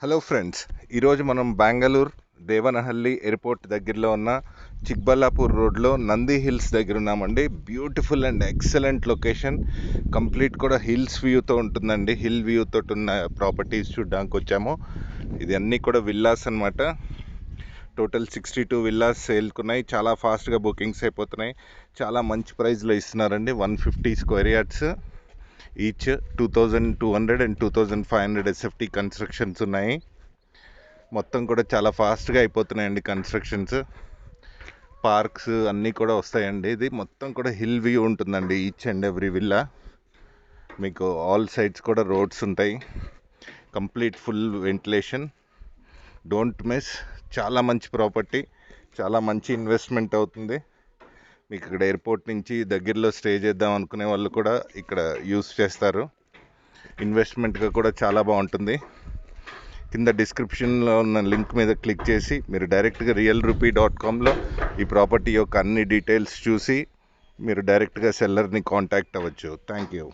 Hello friends, ఈరోజు మనం Bengaluru Devanahalli airport దగ్గరలో ఉన్న చిక్బల్లాపూర్ రోడ్లో నంది హిల్స్ దగ్గర ఉన్నామండి. Beautiful and excellent location. Complete కూడా హిల్స్ వ్యూతో ఉంటుందండి. హిల్ వ్యూ తోటి ఉన్న ప్రాపర్టీస్ చూడడానికి వచ్చాము. ఇది అన్నీ కూడా విల్లాస్ అన్నమాట. టోటల్ 62 విల్లాస్ సేల్కున్నాయి. చాలా ఫాస్ట్గా బుకింగ్స్ అయిపోతున్నాయి. చాలా మంచి ప్రైస్లో ఇస్తున్నారండి. 150 square yards each. 2200 and 2500 SFT constructions ఉన్నాయి. మొత్తం కూడా చాలా ఫాస్ట్గా అయిపోతున్నాయండి కన్స్ట్రక్షన్స్. పార్క్స్ అన్నీ కూడా వస్తాయండి. ఇది మొత్తం కూడా హిల్ వ్యూ ఉంటుందండి ఈచ్ అండ్ ఎవ్రీ విల్లా. మీకు ఆల్ సైడ్స్ కూడా రోడ్స్ ఉంటాయి. Complete full ventilation. Don't miss. చాలా మంచి ప్రాపర్టీ, చాలా మంచి ఇన్వెస్ట్మెంట్ అవుతుంది. మీకు ఇక్కడ ఎయిర్పోర్ట్ నుంచి దగ్గరలో స్టే చేద్దాం అనుకునే వాళ్ళు కూడా ఇక్కడ యూస్ చేస్తారు. ఇన్వెస్ట్మెంట్గా కూడా చాలా బాగుంటుంది. కింద డిస్క్రిప్షన్లో ఉన్న లింక్ మీద క్లిక్ చేసి మీరు డైరెక్ట్గా realrupee.comలో ఈ ప్రాపర్టీ యొక్క అన్ని డీటెయిల్స్ చూసి మీరు డైరెక్ట్గా సెల్లర్ని కాంటాక్ట్ అవ్వచ్చు. Thank you.